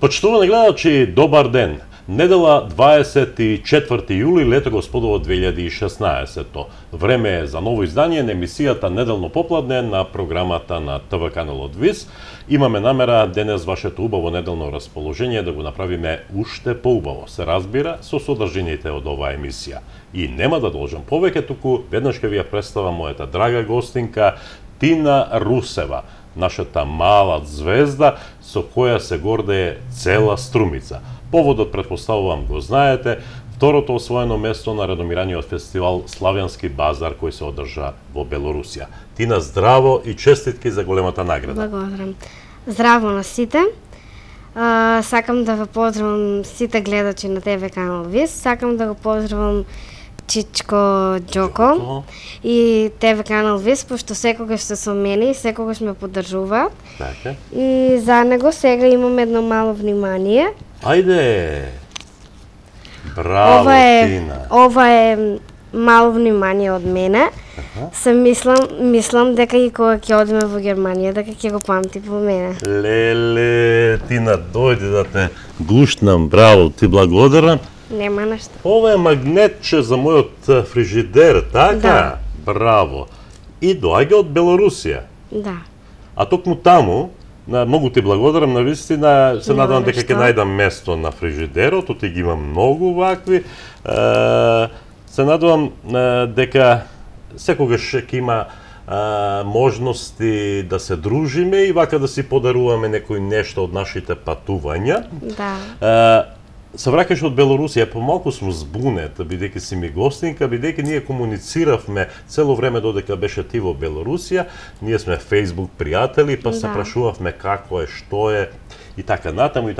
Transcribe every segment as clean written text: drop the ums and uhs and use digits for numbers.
Почитувани гледачи, добар ден! Недела 24 јули, лето господово 2016. Време е за ново издание на емисијата Неделно попладне на програмата на ТВ каналот ВИС. Имаме намера денес вашето убаво неделно расположение да го направиме уште поубаво. Се разбира со содржините од оваа емисија. И нема да должам повеќе, туку веднаш ќе ви ја представам мојата драга гостинка Тина Русева, нашата мала звезда со која се гордее цела Струмица. Поводот, предпоставувам, го знаете, второто освоено место на редомираниот фестивал Славјански базар кој се одржа во Белорусија. Тина, здраво и честитки за големата награда. Благодарам. Здраво на сите. Сакам да ве поздравам сите гледачи на ТВ канал ВИС. Сакам да го поздравам Чичко Џоко и ТВ канал ВИС, пошто секогаш се со мене и секогаш ме поддржуваат. Така. И за него сега имам едно мало внимание. Ајде! Браво, Тина! Ова е мало внимание од мене. Се мислам дека и кога ќе одиме во Германија, дека ќе го памти по мене. Леле, Тина, дојди да те гушнам, браво, ти благодарам. Нема нешто. Ова е магнетче за мојот фрижидер, така? Да. Браво. И доаѓа од Белорусија. Да. А токму таму, многу ти благодарам, навистина, се Нема надевам дека нешто. ќе најдам место на фрижидерот, оти ги имам многу вакви. Се надевам дека секогаш ќе има можности да се дружиме и вака да си подаруваме некој нешто од нашите патувања. Да. Се враќаш од Белорусија, помалку сум збунет, бидејќи си ми гостинка, бидејќи ние комунициравме цело време додека беше ти во Белорусија, ние сме Facebook пријатели, па се Да. прашувавме како е, што е, и така натаму, и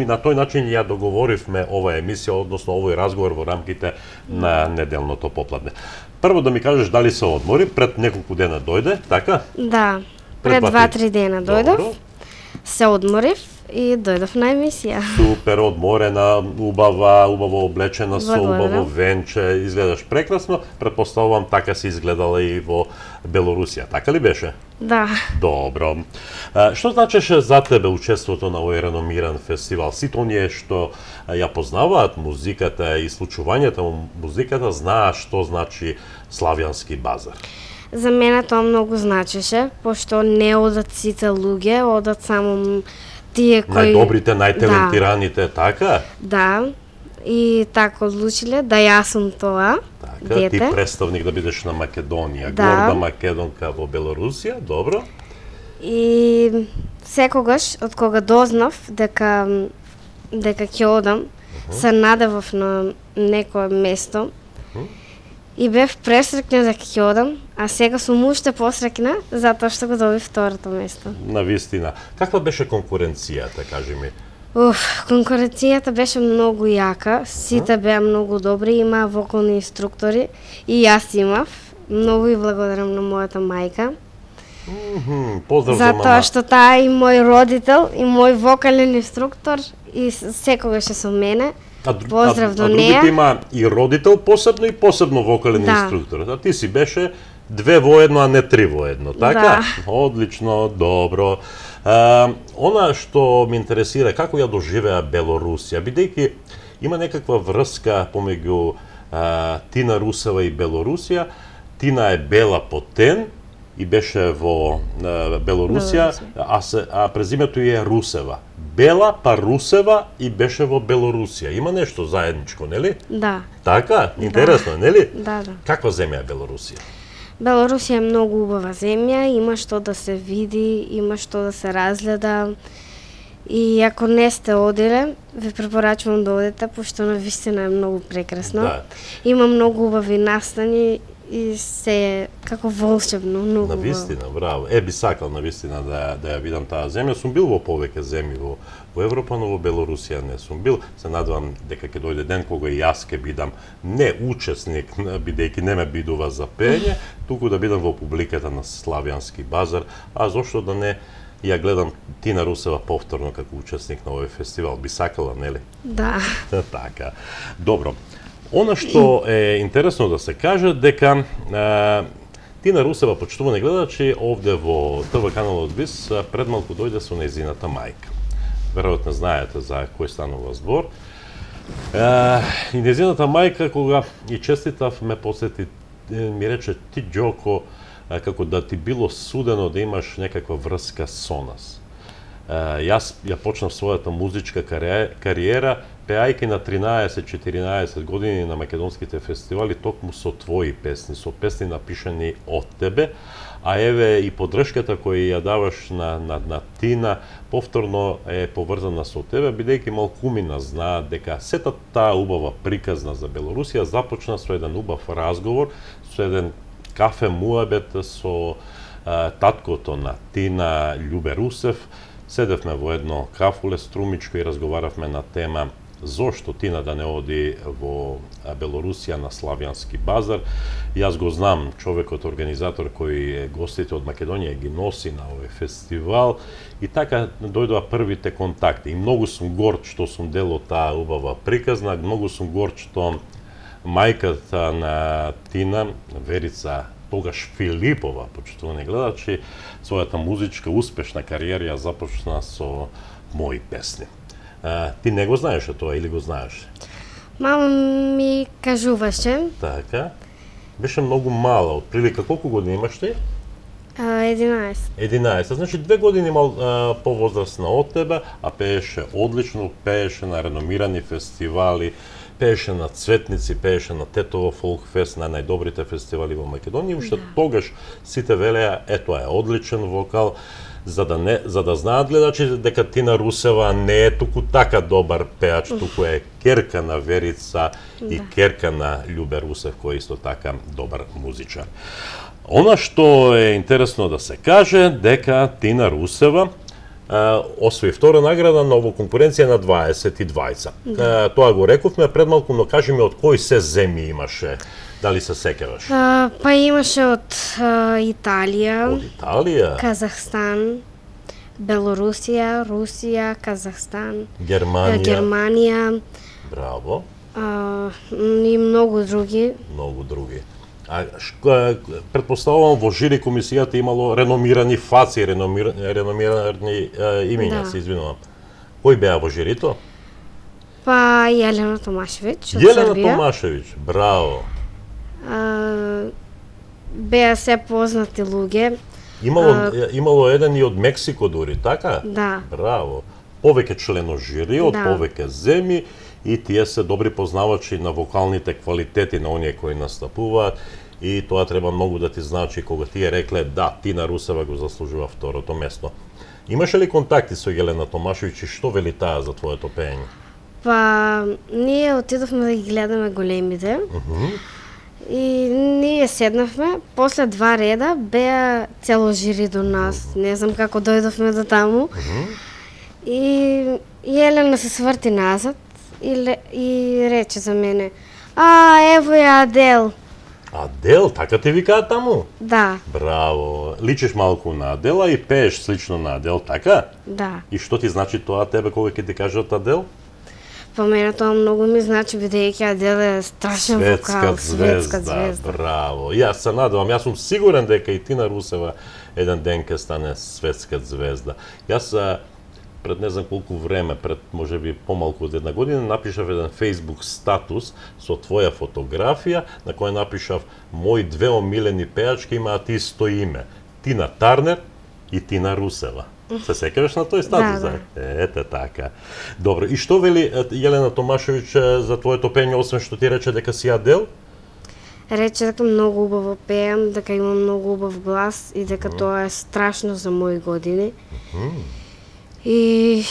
на тој начин ја договоривме оваа емисија, односно овој разговор во рамките на неделното попладне. Прво да ми кажеш дали се одмори, пред неколку дена дојде, така? Да. Пред Пред 2-3 дена дојдов, Добро. се одморив и дојдов на емисија. Супер, одморена, убаво облечена со Благодарам. убаво венче, изгледаш прекрасно. Претпоставувам така си изгледала и во Белорусија, така ли беше? Да. Добро. Што значеше за тебе учеството на овој реномиран фестивал? Сите оние што ја познаваат музиката и случувањата во музиката знаат што значи Славјански базар. За мене тоа многу значеше, пошто не одат сите луѓе, одат само тие кои... Најдобрите, најталентираните, така? Да. И така одлучиле да јас сум тоа Така, дете. ти представник да бидеш на Македонија, Да. горда македонка во Белорусија, добро? И секогаш, од кога дознав дека ќе одам, се надевав на некое место и бев пресрекна дека ќе одам, а сега сум уште посрекна затоа што го добив второто место. На вистина. Каква беше конкуренцијата, кажи ми? Конкуренцијата беше многу јака, сите беа многу добри, имаа вокални инструктори и јас имав. Многу и благодарам на мојата мајка. Поздрав за Затоа мама. што таа и мој родител и мој вокален инструктор и секогаш е со мене. Поздрав до другите неа. има и родител посебно и посебно вокален Да. инструктор. А ти си беше 2 во 1, а не 3 во 1, така? Да. Одлично, добро. Она што ме интересира, како ја доживеа Белорусија, бидејќи има некаква врска помеѓу Тина Русева и Белорусија. Тина е бела по тен и беше во Белорусија, а презимето е Русева. Бела па Русева и беше во Белорусија. Има нешто заедничко, нели? Да, Така, интересно, нели? да. Каква земја е Белорусија? Белорусија е многу убава земја, има што да се види, има што да се разгледа. И ако не сте одиле, ве препорачувам да одите, пошто навистина е многу прекрасно. Да. Има многу убави настани и се е како волшебно, многу убаво. Навистина, браво. Би сакал навистина да ја видам таа земја. Сум бил во повеќе земји во Европа, но во Белорусија не сум бил. Се надевам дека ќе дојде ден кога и јас ќе бидам не учесник, бидејќи не ме бидува за пење, туку да бидам во публиката на Славјански базар, а зошто да не ја гледам Тина Русева повторно како учесник на овој фестивал. Би сакала, нели? Да. Така. Добро. Она што е интересно да се каже дека Тина Русева, почитувани гледачи, овде во ТВ каналот ВИС пред малку дојде со нејзината мајка. веројатно знаете за кој станува збор. И незината мајка, кога и честитав, ме посети, ми рече, ти, Ѓоко, како да ти било судено да имаш некаква врска со нас. Јас ја почнав својата музичка кариера, пеајки на 13-14 години на македонските фестивали, токму со твои песни, со песни напишани од тебе, а еве и поддршката која ја даваш на Тина, повторно е поврзана со тебе, бидејќи малкумина знаат дека сета таа убава приказна за Белорусија започна со еден убав разговор, со еден кафе муабет со таткото на Тина, Љубе Русев. Седевме во едно кафуле струмичко и разговаравме на тема зошто Тина да не оди во Белорусија на Славјански базар. Јас го знам, човекот организатор кој гостите од Македонија ги носи на овој фестивал, и така дојдоа првите контакти. И многу сум горд што сум дел од таа убава приказна, многу сум горд што мајката на Тина, Верица тогаш Филипова, почитувани гледачи, својата музичка успешна кариера ја започна со мои песни. Ти не го знаеше тоа или го знаеше? Мама ми кажуваше. Така. Беше многу мала, отприлика колку години имаш ти? 11. 11, значи 2 години мал повозрасна од тебе, а пееше одлично, пееше на реномирани фестивали, пееше на Цветници, пееше на Тетово Фолкфест, на најдобрите фестивали во Македонија, уште тогаш сите велеа, тоа е одличен вокал, за да знаат гледачите дека Тина Русева не е туку така добар пеач, туку е керка на Верица и керка на Љубе Русев, кој исто така добар музичар. Она што е интересно да се каже, дека Тина Русева освои втора награда на ово конкуренција на 22. Тоа го рековме пред малку, но кажи ми од кои се земји имаше, дали се сеќаваш? Па имаше од Италија, Од Италија, Казахстан, Белорусија, Русија, Казахстан, Германија, Германија, браво, и многу други. многу други. Предпоставувам во жири комисијата имало реномирани фаци, реномирани имиња, се извинувам. Кој беа во жирито? Па Јелена Томашевиќ од Јелена Србија. Томашевиќ, браво. Беа се познати луѓе. Имало еден и од Мексико дури, така? Да. Браво. Повеќе члено жири од повеќе земји, и тие се добри познавачи на вокалните квалитети на оние кои настапуваат, и тоа треба многу да ти значи кога тие рекле да, Тина Русева го заслужува второто место. Имаше ли контакти со Јелена Томашевиќ и што вели таа за твоето пеење? Па ние отидовме да ги гледаме големите. И ние седнавме, после 2 реда беа цело жири до нас. Не знам како дојдовме до таму. И Јелена се сврти назад и рече за мене: ево ја Адел. Адел, така ти викаат таму? Да. Браво. Личиш малку на Адела и пееш слично на Адел, така? Да. И што ти значи тоа тебе кога ќе ти кажат Адел? По мене тоа многу ми значи, бидејќи Адел е страшен вокал, светска звезда. Браво. Јас се надевам, јас сум сигурен дека и Тина Русева еден ден ќе стане светска звезда. Јас пред не знам колку време, пред можеби помалку од 1 година, напишав еден Facebook статус со твоја фотографија, на која напишав: мои 2 омилени пеачки имаат исто име, Тина Тарнер и Тина Русева. Се сеќаваш на тој статус? Да. Ете така. Добро, и што вели Јелена Томашевиќ за твоето пење, освен што ти рече дека си Адел? Рече дека многу убаво пеем, дека имам многу убав глас и дека тоа е страшно за мои години. И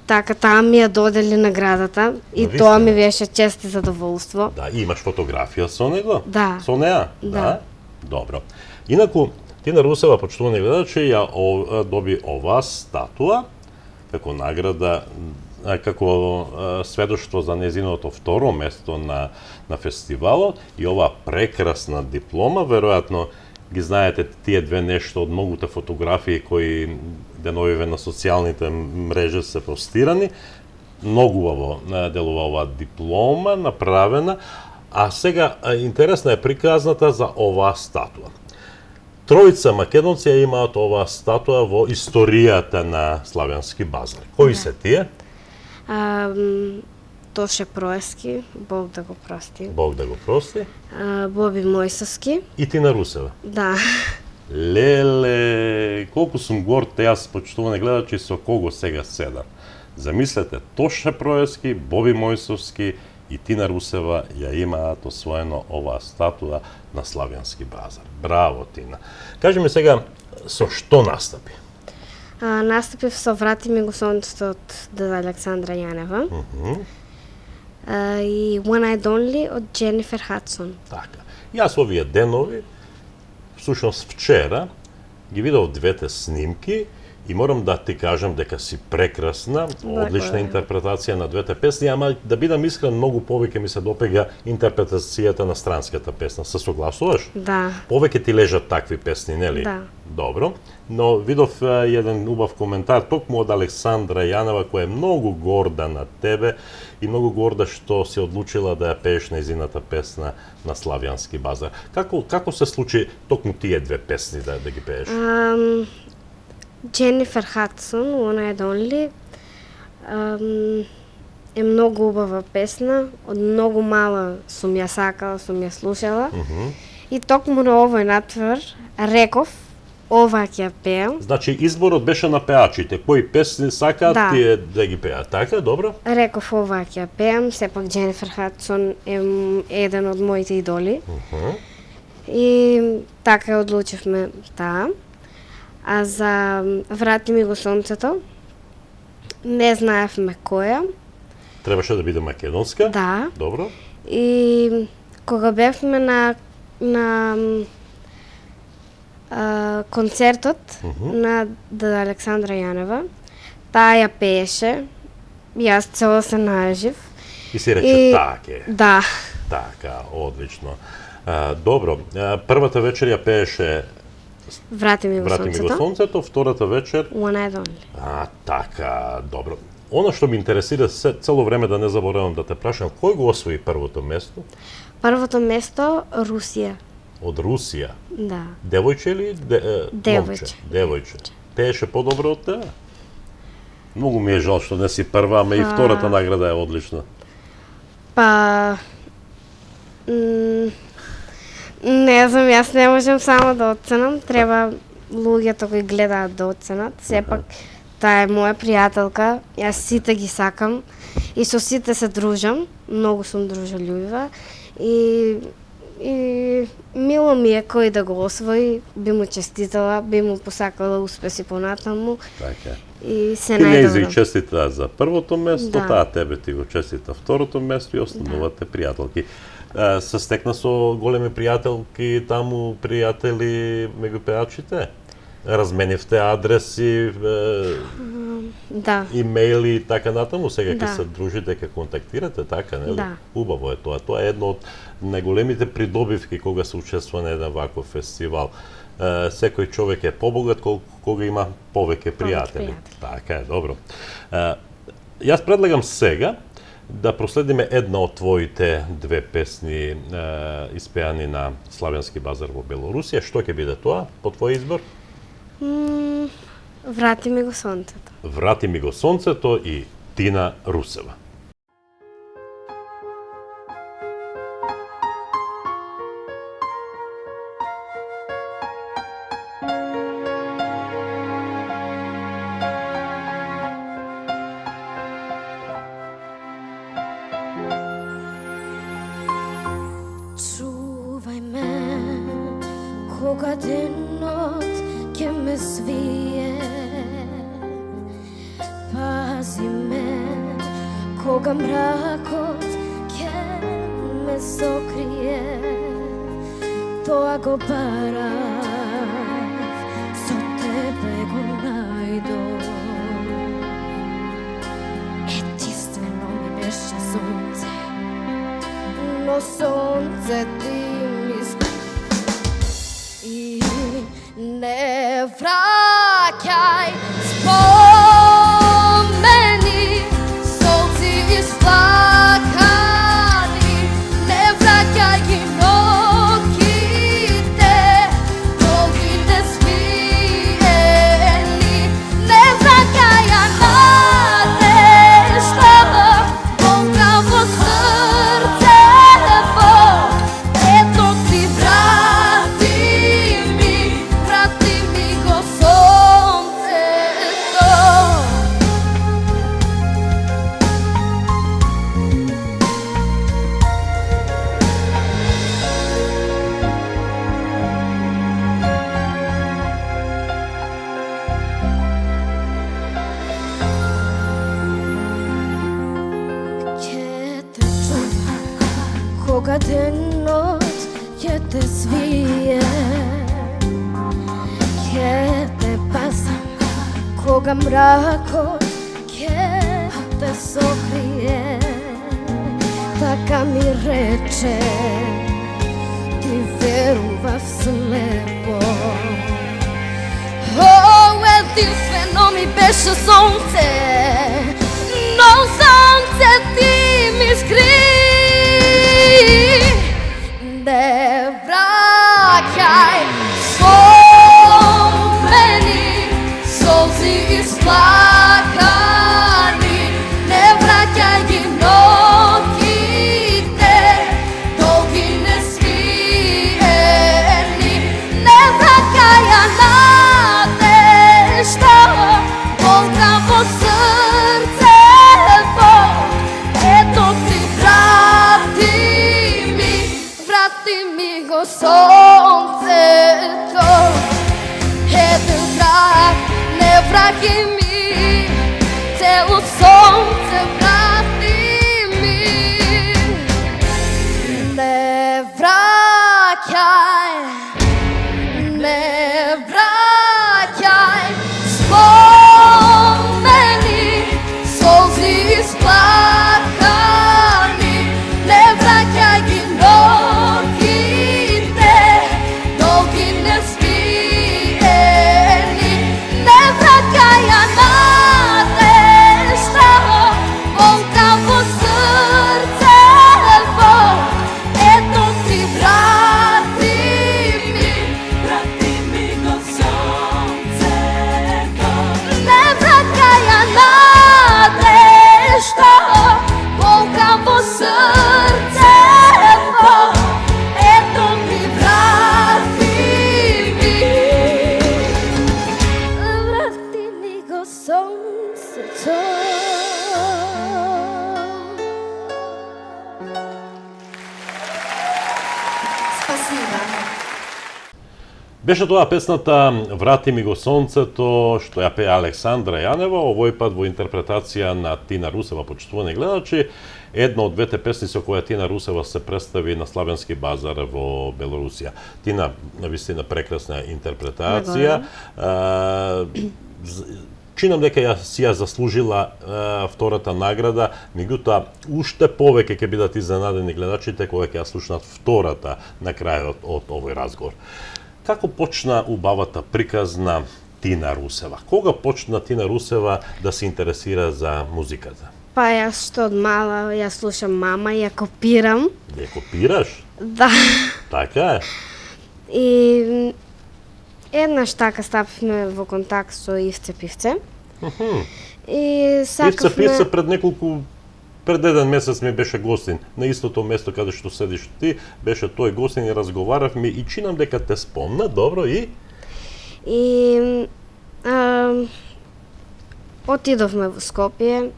така, таа ми ја додели наградата и тоа ми беше чест и задоволство. Да, и имаш фотографија со него? Да. Со неа? Да. Добро. Инаку, Тина Русева, почитувани гледачи, ја доби оваа статуа како награда, како сведоштво за незиното второ место на фестивалот, и оваа прекрасна диплома, веројатно ги знаете тие две нешто од многуте фотографии кои деновиве на социјалните мрежи се постирани. Многу убаво делува оваа диплома, направена, а сега интересна е приказната за оваа статуа. Тројца македонци ја имаат оваа статуа во историјата на Славјански базар. Кои се тие? Тоше Проески, Бог да го прости. Бог да го прости. Боби Мојсовски. И Тина Русева. Да. Леле, колку сум горд, јас почитувани гледачи со кого сега седам. Замислете, Тоше Проески, Боби Мојсовски и Тина Русева ја имаат освоено оваа статуа на Славјански базар. Браво, Тина. Кажи ми сега, со што настапи? Настапив со Врати ми го сонцето од деда Александра Јанева. И One Eyed Only од Дженифер Хадсон. Така. Јас овие денови, всушност вчера, ги видов двете снимки и морам да ти кажам дека си прекрасна, одлична интерпретација на двете песни, ама да бидам искрен, многу повеќе ми се допега интерпретацијата на странската песна. Се согласуваш? Да. Повеќе ти лежат такви песни, нели? Да. Добро. Но видов еден убав коментар токму од Александра Јанева, која е многу горда на тебе и многу горда што си одлучила да ја пееш нејзината песна на Славјански базар. Како се случи токму тие две песни да ги пееш? Дженифер Хадсон, One Eyed Only, е многу убава песна, од многу мала сум ја сакала, сум ја слушала. И токму на овој натвор реков, ова ќе ја пеам. Значи изборот беше на пеачите, кои песни сакаат тие да ги пеат, така, добро? Реков ова ќе ја пеам, сепак Дженифер Хадсон е еден од моите идоли. И така одлучивме таа. А за Врати ми го сонцето, не знаевме која. Требаше да биде македонска? Да. Добро. И кога бевме на концертот на деда Александра Јанева, таа ја пееше, јас цело се најажив. И си рече таке. Да. Така, одлично. Добро, првата вечер ја пееше Врати ми го сонцето, втората вечер One Eyed Only. Така, добро. Она што ми интересира цело време, да не заборавам да те прашам, кој го освои првото место? Првото место Русија. Од Русија? Да. Девојче или Девојче. Девојче. Пееше подобро од теа? Многу ми е жал што не си прва, ама и втората награда е одлична. Па... Не знам, јас не можам само да оценам, треба луѓето кои гледаат да оценат. Сепак, таа е моја пријателка, јас сите ги сакам и со сите се дружам, многу сум дружелюбива и мило ми е кој да го освои, би му честитала, би му посакала успеси понатаму. Така. И се најдобро. Ти не ги честита за првото место, таа тебе ти го честита второто место и останувате пријателки. Се стекна со големи пријателки, таму пријатели меѓу пеачите? Разменивте адреси, имејли и така натаму, сега ќе се дружите, ќе контактирате, така, нели? Убаво е тоа. Тоа е едно од најголемите придобивки кога се учествува на еден ваков фестивал. Секој човек е побогат кога има повеќе пријатели. Така е, добро. Јас предлагам сега да проследиме една од твоите две песни испеани на Славјански базар во Белорусија. Што ќе биде тоа по твој избор? Врати ми го сонцето. Врати ми го сонцето и Тина Русева. Чувај ме, кога денот ќе ме свие. Пази ме, кога мракот ќе ме сокрие. Тоа го барав, со тебе го најдов. Единствено ми беше сонце, но сонце ти ми и не враќај спомени, солци исплакани, не враќај ги ноќите, долги денот ќе те свие, ќе те пазам кога мракот ќе те сокрие. Така ми рече, ти верував слепо. О, единствено ми беше сонце, но сонце ти ми скри. Не враќај спомени, солзи исплакани, не враќај ги ноќите, долги несвиени, не враќај ја надежда, болка во срцево, ето ти vrati mi go сонцето, еден враг, не враќај ми, цело сонце vrati mi, не враќај, не враќај спомени, солзи исплакани, не враќај ги ноќите, долги несвиени, не враќај ја надежда, болка во срцево, ето ти vrati mi го сонцето, не враќај ја надежда, болка во срцево, ето ти vrati mi го сонцето. Спасибо. Беше тоа песната "Врати ми го сонцето" што ја пее Александра Јанева, овој пат во интерпретација на Тина Русева. Почитувани гледачи, една од двете песни со која Тина Русева се представи на Славенски базар во Белорусија. Тина, навистина прекрасна интерпретација. Чинам дека ја заслужила втората награда, меѓутоа уште повеќе ќе бидат изненадени гледачите кога ќе ја слушнат втората на крајот од овој разговор. Како почна убавата приказна Тина Русева? Кога почна Тина Русева да се интересира за музиката? Па јас што од мала ја слушам мама, ја копирам. Да ја копираш? Да. Така е. И еднаш така стапивме во контакт со Ивце Пивце. И сакавме... Ивце Пивце пред еден месец ми беше гостин. На истото место каде што седиш ти, беше тој гостин и разговаравме и чинам дека те спомна, добро и... И отидовме во Скопје,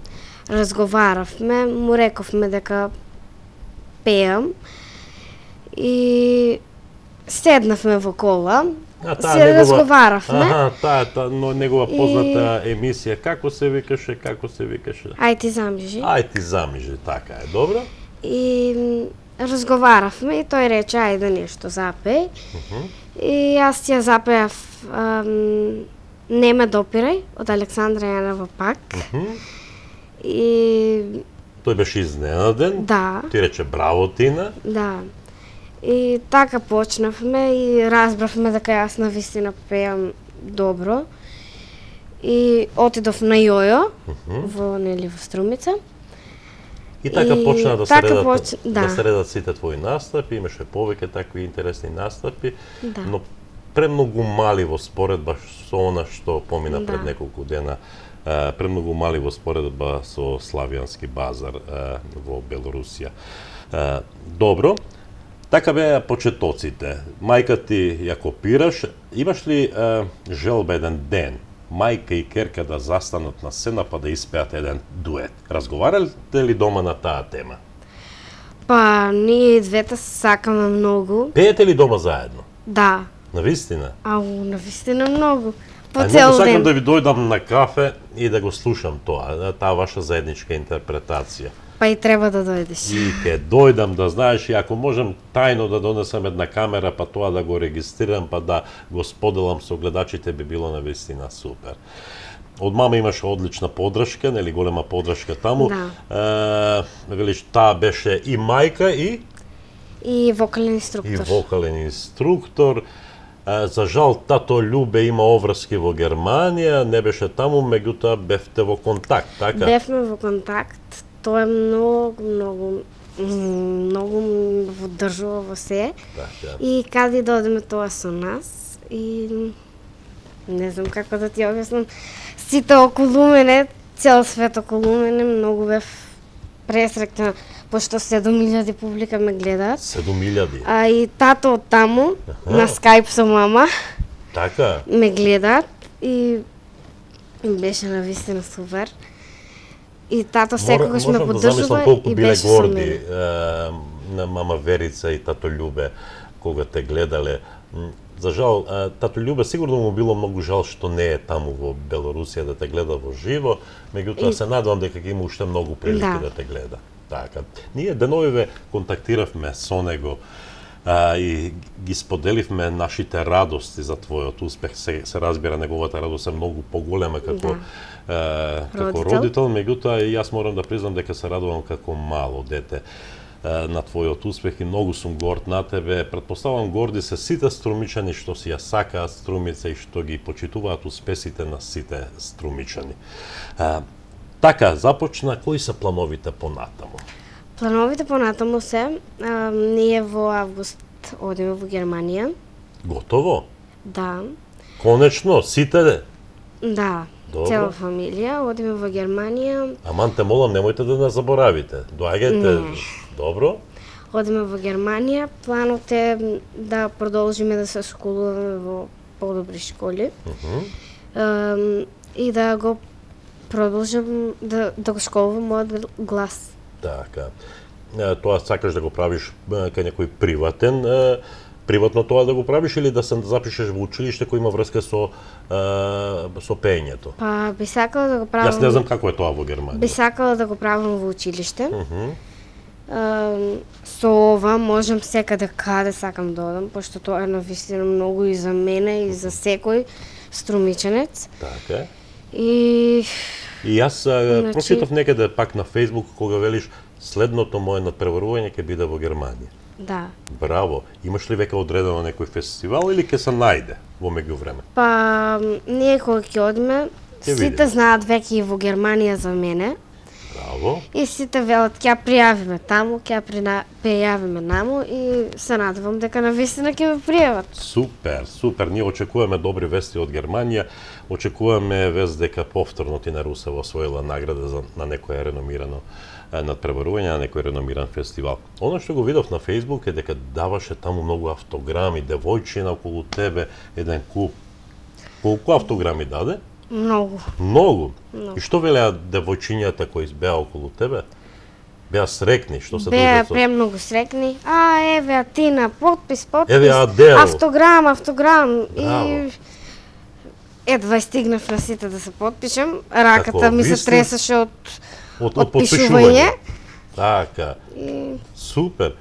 разговаравме, му рековме дека пеам и седнавме во кола, се разговаравме. Таа негова позната емисија, како се викаше? Ај ти замижи. Ај ти замижи, така е, добро. И разговаравме и тој рече ајде нешто запеј. И јас ја запеав Не ме допирај од Александра Јанева пак. И тој беше изненаден. да, Ти рече браво, Тина. да. И така почнавме и разбравме дека јас навистина пеам добро. И отидов на Јојо во Струмица. И така И почна да се така редат, да. да се редат сите твои настапи, имаше повеќе такви интересни настапи, Да. но премногу мали во споредба со она што помина пред Да. неколку дена, премногу мали во споредба со Славјански базар во Белорусија. Добро, така беа почетоците. Мајка ти ја копираш, имаш ли желба еден ден мајка и керка да застанат на сцена па да испеат еден дует? Разговаралте ли дома на таа тема? Па, ние двете сакаме многу. Пеете ли дома заедно? Да. Навистина? Ау, навистина многу. По Ај, цел многу сакам ден. да ви дојдам на кафе, и да го слушам тоа, таа ваша заедничка интерпретација. Па и треба да дојдеш. И ке дојдам, да знаеш, и ако можам тајно да донесам една камера, па тоа да го регистрирам, па да го споделам со гледачите, би било навистина супер. Од мама имаше одлична поддршка, нели, голема поддршка таму. Да. Велиш, таа беше и мајка И вокален инструктор. и вокален инструктор. За жал, тато Љубе има обврски во Германија, не беше таму, меѓутоа бевте во контакт, така? Бевме во контакт. Тоа е многу му поддржува во се. Така. И каде да одиме тоа со нас. И не знам како да ти објаснам. Сите околу мене, цел свет околу мене, многу бев пресреќна, пошто 7000 публика ме гледаат. 7000. А и тато од таму, на скајп со мама, Така? ме гледаат и беше навистина супер. И тато секогаш ме Можам да поддржува замислам колку и биле беше со горди мене. на мама Верица и тато Љубе кога те гледале. За жал, тато Љубе сигурно му било многу жал што не е таму во Белорусија да те гледа во живо, меѓутоа се надевам дека ќе има уште многу прилики да те гледа. Така. Ние деновиве контактиравме со него и ги споделивме нашите радости за твојот успех. Се разбира, неговата радост е многу поголема како како родител, меѓутоа и јас морам да признам дека се радувам како мало дете на твојот успех и многу сум горд на тебе. Претпоставувам горди се сите струмичани што си ја сакаат струмица и што ги почитуваат успесите на сите струмичани. Така, започна, кои се плановите понатаму? Плановите понатаму се, ние во август одиме во Германија. Готово? Да. Конечно, сите? Да. Добро. Цела фамилија, одиме во Германија. Аман те молам, немојте да не заборавите. Доаѓајте. Не. Добро? Одиме во Германија. Планот е да продолжиме да се школуваме во подобри школи. И да го продолжам да го школувам мојот глас. Така. Тоа сакаш да го правиш кај некој приватен, приватно тоа да го правиш или да се запишеш во училиште кој има врска со пеењето? Па би сакала да го правам. Јас не знам како е тоа во Германија. Би сакала да го правам во училиште. Со ова можам секаде каде сакам да одам, пошто тоа е навистина многу и за мене и за секој струмичанец. Така. И јас прочитав некаде пак на Facebook кога велиш следното моје надпреварување ќе биде во Германија. да. Браво. Имаш ли веќе одредено некој фестивал или ќе се најде во меѓувреме? Па ние кога ќе одиме, Ќе сите видиме. знаат веќе и во Германија за мене. Браво. И сите велат ќе пријавиме таму, ќе пријавиме наму и се надевам дека навистина ќе ме пријават. Супер, супер. Ние очекуваме добри вести од Германија. Очекуваме вест дека повторно Тина Русева освоила награда на некој реномирано надпреварување, на некој реномиран фестивал. Оно што го видов на Facebook е дека даваше таму многу автограми, девојчина околу тебе, еден куп. Колку автограми даде? Многу. Многу. И што велеа девојчињата кои беа околу тебе? Беа срекни, што се Беа дружат со... премногу срекни. Еве Атина, подпис. Еве Адел. Автограм. Браво. И едва стигнав на сите да се подпишем. Раката Како ми се висна? тресаше од од подпишување. Така. И Супер.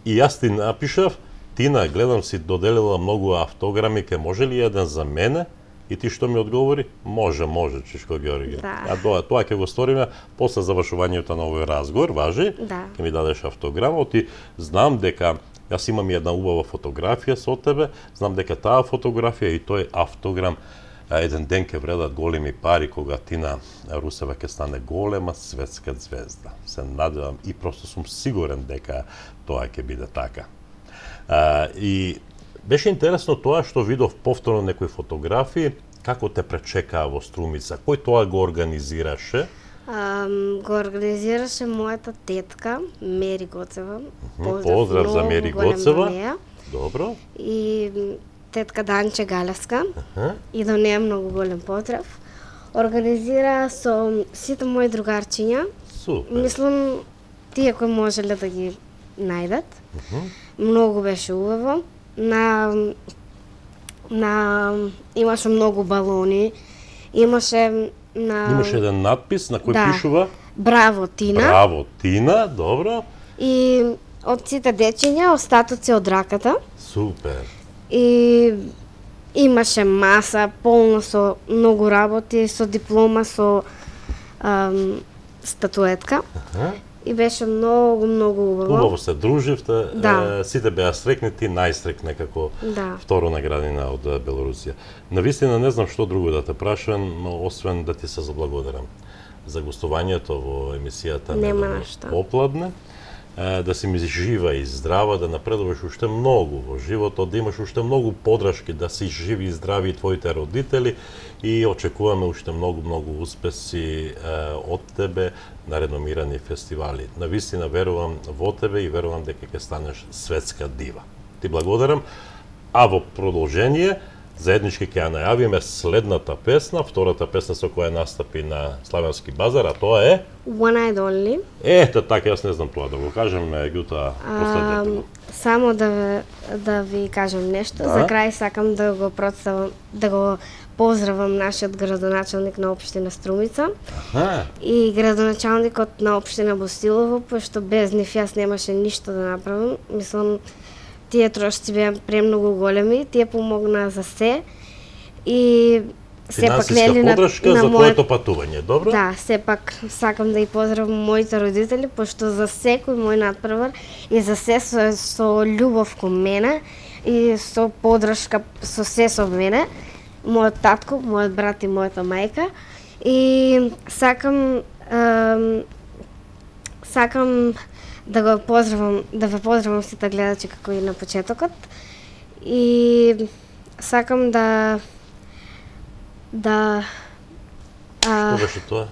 И јас ти напишав, Тина, гледам си доделила многу автограми, ке може ли еден за мене? И ти што ми одговори? Може, Чишко Ѓорѓе. Да. Тоа ќе го сториме после завршувањето на овој разговор, важи? Да. Ќе ми дадеш автограмот и знам дека јас имам и една убава фотографија со тебе, знам дека таа фотографија и тој автограм еден ден ќе вредат големи пари кога Тина Русева ќе стане голема светска звезда. Се надевам и просто сум сигурен дека тоа ќе биде така. И беше интересно тоа што видов повторно некои фотографии, како те пречекаа во Струмица, кој тоа го организираше? го организираше мојата тетка Мери Гоцева. Поздрав за Мери многу голем Гоцева. до неа. Добро. И тетка Данче Галевска. Аха. И до неа многу голем поздрав. Организира со сите мои другарчиња. Супер. Мислам, тие кои можеле да ги најдат. Многу беше убаво. Имаше многу балони, имаше Имаше еден надпис на кој Да. пишува Браво, Тина. Браво, Тина, добро. И од сите дечиња остатоци од раката. Супер. И имаше маса полно со многу работи, со диплома, со статуетка. Аха. И беше многу убаво. Убаво се друживте, Да. сите беа срекнати, најстрекне како Да. второ наградина од Белорусија. Навистина не знам што друго да те прашам, но освен да ти се заблагодарам за гостувањето во емисијата Нема Недовно на што. попладне. Да си ми жива и здрава, да напредуваш уште многу во животот, да имаш уште многу подршки, да си живи и здрави и твоите родители и очекуваме уште многу успеси од тебе на реномирани фестивали. Навистина верувам во тебе и верувам дека ќе станеш светска дива. Ти благодарам, а во продолжение заеднички ќе ја најавиме следната песна, втората песна со која настапи на Славянски базар, а тоа е One Eyed Only. Ето така, јас не знам тоа да го кажам, меѓутоа последното. Само да ви кажам нешто. Да. За крај сакам да го представам, да го поздравам нашиот градоначалник на општина Струмица Аха, и градоначалникот на општина Бостилово, пошто без нив јас немаше ништо да направам. Мислам, тие трошци беа премногу големи, тие помогнаа за се и сепак финансиска подршка за мојот- твоето патување, добро? Да, сепак сакам да ги поздравам моите родители, пошто за секој мој надпревар и за се со љубов кон мене и со подршка со се со мене, мојот татко, мојот брат и мојата мајка. И сакам да го поздравам, да ве поздравам сите гледачи како и на почетокот. И сакам да Што беше тоа?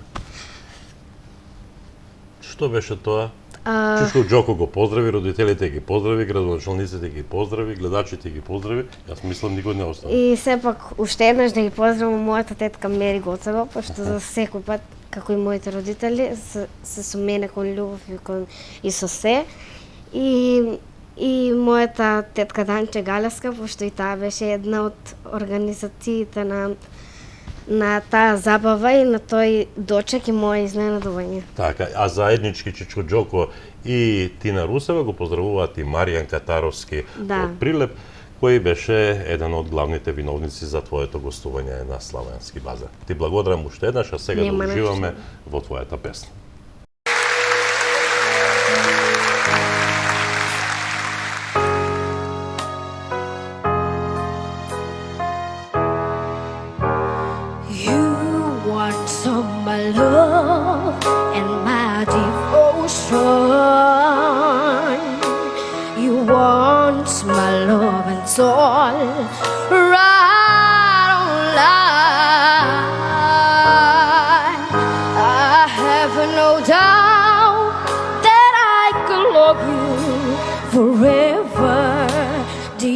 Што беше тоа? Чушко Џоко го поздрави, родителите ги поздрави, градоначалниците ги поздрави, гледачите ги поздрави. Јас мислам никој не остана. И сепак уште еднаш да ги поздравам мојата тетка Мери Гоцева, пошто за секој пат, како и моите родители, се со мене кон љубов и со се. И мојата тетка Данче Галеска, пошто и таа беше една од организациите на таа забава и на тој дочек и моје изненадување. Така, а заеднички Чичко Џоко и Тина Русева го поздравуваат и Маријан Катаровски Да. од Прилеп, кој беше еден од главните виновници за твоето гостување на Славянски базар. Ти благодарам уште еднаш, а сега Нема да на уживаме во твојата песна. You want some my love and my devotion. You want my love and soul, right on line. I have no doubt that I could love you forever. The